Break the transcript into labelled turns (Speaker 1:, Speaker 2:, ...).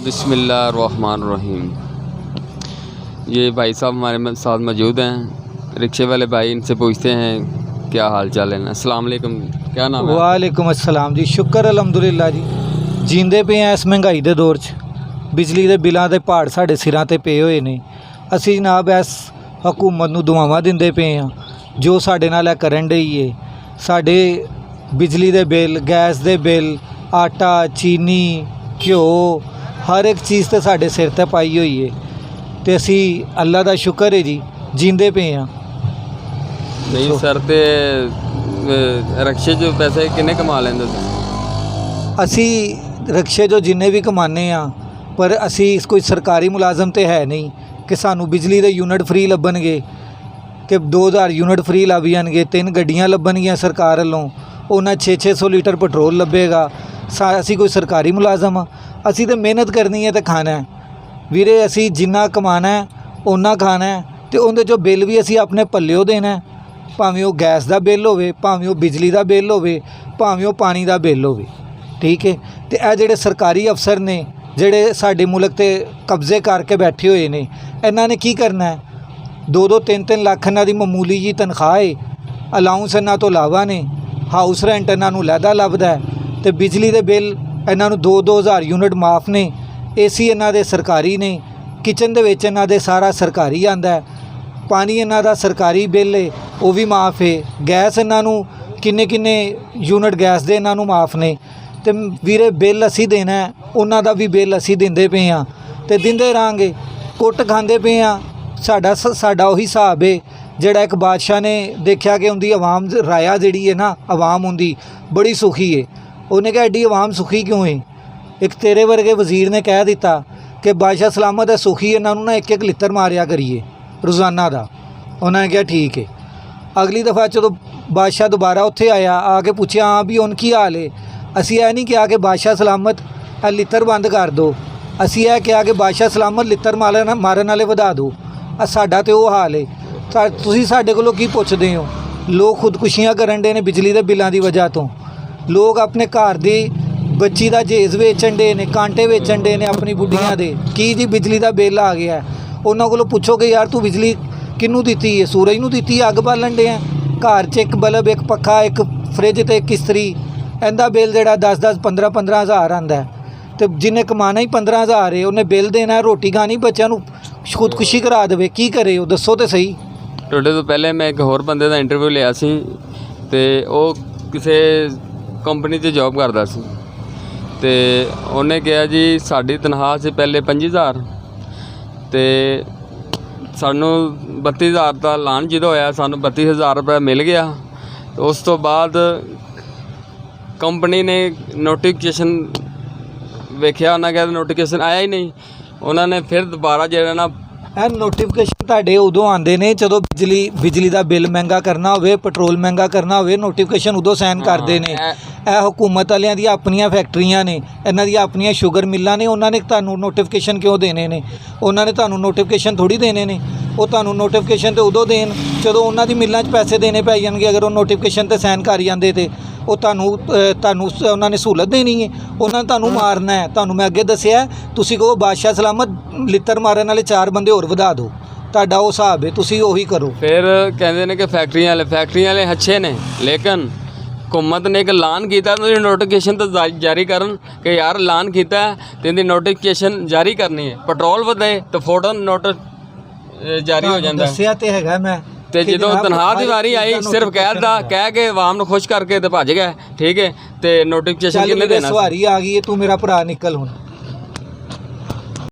Speaker 1: बिस्मिल्लाहिर्रहमानिर्रहीम। ये भाई साहब हमारे साथ मौजूद हैं, रिक्शे वाले भाई। इनसे पूछते हैं क्या हाल चाल है। अस्सलाम वालेकुम, क्या नाम है?
Speaker 2: वालेकुम अस्सलाम जी। शुक्र अलहमदुलिल्लाह जी, जींदे पे हैं इस महंगाई के दौर च। बिजली के बिलों के पहाड़ साढ़े सिरां ते पे हुए ने। असी जनाब इस हुकूमत नूं दुआवां दिंदे पे हाँ जो साडे नाल करन डई है। साडे बिजली के बिल, गैस के बिल, आटा, चीनी, घ्यो, हर एक चीज़ तो साडे सिर ते पाई हुई है। तो असी अल्लाह का शुक्र है जी, जींदे पे हाँ।
Speaker 1: नहीं सर, ते रक्शे जो पैसे किन्ने कमा लेंदे तुसीं?
Speaker 2: असी रक्शे जो जिन्ने भी कमाने हाँ, पर असी कोई सरकारी मुलाजम तो है नहीं कि सानू बिजली के यूनिट फ्री लभणगे, कि 2000 यूनिट फ्री लभ जाणगे, 3 गड्डियां लभणगियां सरकार वालों, उन्हें 600 लीटर पेट्रोल लभेगा। असी कोई सरकारी मुलाजम हाँ? असी तो मेहनत करनी है तो खाना है वीरे। असी जिन्ना कमाना है उन्ना खाना है, तो उनके जो बिल भी असी अपने पल्लिओ देना है, भावें वो गैस का बिल होवे, भावें वो बिजली का बिल होवे, भावें वो पानी का बिल होवे। ठीक है। तो यह जोड़े सरकारी अफसर ने जोड़े साडे मुल्क ते कब्जे करके बैठे हुए ने, इन्हों ने की करना है? 2-2, 3-3 लाख इन्हों की मामूली जी तनख्वाह है। अलाउंस इन्हों तो इलावा ने, हाउस रेंट इन्हों लैदा लभदा है, तो बिजली के बिल इन्हों 2-2 हज़ार यूनिट माफ़ ने। AC इन्हों दे सरकारी ने, किचन दे विच इन्हों दे सारा सरकारी आंदा है। पानी इन्हों दा सरकारी बिल है, वो भी माफ़ है। गैस इन्हों किन्ने यूनिट गैस दे इन्हों माफ़ ने। तो वीरे बिल असी देना है, उन्हों का भी बिल असी दिंदे पे हाँ, तो दिंदे रहांगे, कुट खांदे पे हाँ। साडा उही हिसाब है जिहड़ा एक बादशाह ने देखा कि उनकी आवाम राया जिहड़ी है ना, आवाम उनकी बड़ी सुखी है। उन्हें कहा एडी आवाम सुखी क्यों है? एक तेरे वर्गे वजीर ने कह दिता कि बादशाह सलामत है, सुखी इन्हों ना 1-1 लित्र मारिया करिए रोज़ाना का। उन्होंने कहा ठीक है। अगली दफ़ा जो बादशाह दोबारा उत्थे आया, आके पूछा हाँ भी उनकी हाल है। असी यह नहीं कहा कि बादशाह सलामत लित्र बंद कर दो, असी यह कहा कि बादशाह सलामत लित्र मारन वाले वधा दो। साडा तो वो हाल है। तुसीं साडे कोलों की पुछदे हो? लोग खुदकुशियां करन डे ने बिजली के बिलों की वजह तो। लोग अपने घर की बच्ची का जेज वेचन डे ने, कांटे वेचन डे ने अपनी बुढ़ियां दे। की जी बिजली का बिल आ गया, उन्होंने कोलों पुछो कि यार तू बिजली किनू दी है? सूरज नूं दी, अग बालन डे हैं। घर च एक बल्ब, एक पखा, एक फ्रिज तो एक इस्त्री, इनका बिल जोड़ा 10-10, 15-15 हज़ार आंदा है। तो जिन्हें कमाना ही 15 हज़ार है, उन्हें बिल देना है, रोटी खानी, बच्चों को खुदकुशी करा दे, की करे? दसो तो सही।
Speaker 1: ਤੁਹਾਡੇ ਤੋਂ ਪਹਿਲੇ मैं एक होर बंदे का इंटरव्यू लिया सी, ते ਉਹ ਕਿਸੇ कंपनी 'ਚ जॉब करता सी, ते ਉਹਨੇ ਕਿਹਾ जी साड़ी तनख्वाह से पहले 25,000, ਤੇ ਸਾਨੂੰ 32,000 ਦਾ ਐਲਾਨ ਜਦੋਂ ਹੋਇਆ, ਸਾਨੂੰ 32,000 ਰੁਪਏ ਮਿਲ ਗਿਆ। ਤੇ ਉਸ ਤੋਂ ਬਾਅਦ ਕੰਪਨੀ ਨੇ ਨੋਟੀਫਿਕੇਸ਼ਨ ਵੇਖਿਆ, ਉਹਨਾਂ ਕਹਿੰਦੇ ਨੋਟੀਫਿਕੇਸ਼ਨ ਆਇਆ ਹੀ ਨਹੀਂ। ਉਹਨਾਂ ਨੇ ਫਿਰ ਦੁਬਾਰਾ ਜਿਹੜਾ ਨਾ
Speaker 2: ਇਹ ਨੋਟੀਫਿਕੇਸ਼ਨ ਤੁਹਾਡੇ ਉਦੋਂ ਆਉਂਦੇ ਨੇ ਜਦੋਂ ਬਿਜਲੀ ਦਾ ਬਿੱਲ ਮਹਿੰਗਾ ਕਰਨਾ ਹੋਵੇ, ਪੈਟਰੋਲ ਮਹਿੰਗਾ ਕਰਨਾ ਹੋਵੇ, ਨੋਟੀਫਿਕੇਸ਼ਨ ਉਦੋਂ ਸਾਈਨ ਕਰਦੇ ਨੇ। ਇਹ ਹੁਕੂਮਤ ਵਾਲਿਆਂ ਦੀਆਂ ਆਪਣੀਆਂ ਫੈਕਟਰੀਆਂ ਨੇ, ਇਹਨਾਂ ਦੀਆਂ ਆਪਣੀਆਂ ਸ਼ੂਗਰ ਮਿੱਲਾਂ ਨੇ। ਉਹਨਾਂ ਨੇ ਤੁਹਾਨੂੰ ਨੋਟੀਫਿਕੇਸ਼ਨ ਕਿਉਂ ਦੇਣੇ ਨੇ? ਉਹਨਾਂ ਨੇ ਤੁਹਾਨੂੰ ਨੋਟੀਫਿਕੇਸ਼ਨ ਥੋੜੀ ਦੇਣੇ ਨੇ। ਉਹ ਤੁਹਾਨੂੰ ਨੋਟੀਫਿਕੇਸ਼ਨ ਤੇ ਉਦੋਂ ਦੇਣ ਜਦੋਂ ਉਹਨਾਂ ਦੀ ਮਿੱਲਾਂ 'ਚ ਪੈਸੇ ਦੇਣੇ ਪੈ ਜਾਣਗੇ। ਅਗਰ ਉਹ ਨੋਟੀਫਿਕੇਸ਼ਨ ਤੇ ਸਾਈਨ ਕਰ ਜਾਂਦੇ ਤੇ ਉਹ ਤੁਹਾਨੂੰ ਉਹਨਾਂ ਨੇ ਸਹੂਲਤ ਦੇਣੀ ਹੈ, ਉਹਨਾਂ ਨੇ ਤੁਹਾਨੂੰ ਮਾਰਨਾ ਹੈ। ਤੁਹਾਨੂੰ ਮੈਂ ਅੱਗੇ ਦੱਸਿਆ, ਤੁਸੀਂ ਕਹੋ ਬਾਦਸ਼ਾਹ ਸਲਾਮਤ ਲਿੱਤਰ ਮਾਰਨ ਵਾਲੇ 4 ਬੰਦੇ ਹੋਰ ਵਧਾ ਦਿਓ, ਤੁਹਾਡਾ ਉਹ ਹਿਸਾਬ ਹੈ, ਤੁਸੀਂ ਉਹੀ ਕਰੋ।
Speaker 1: ਫਿਰ ਕਹਿੰਦੇ ਨੇ ਕਿ ਫੈਕਟਰੀਆਂ ਵਾਲੇ ਅੱਛੇ ਨੇ, ਲੇਕਿਨ हुकूमत ने एक ऐलान किया तो नोटिफिकेशन तो जारी करन कि यार ऐलान किया तो इनकी नोटिफिकेशन जारी करनी है। पेट्रोल ਵਧੇ तो फौरन नोटिस जारी हो जाता है।
Speaker 2: ਦੱਸਿਆ ਤੇ ਹੈਗਾ ਮੈਂ।
Speaker 1: तो जो तनख्वाह की वारी आई, सिर्फ कह के आवाम को खुश करके तो भज गए। ठीक है, तो नोटिफिकेशन किन्ने देना?
Speaker 2: सवारी आ गई है, तू मेरा भरा निकल हुण।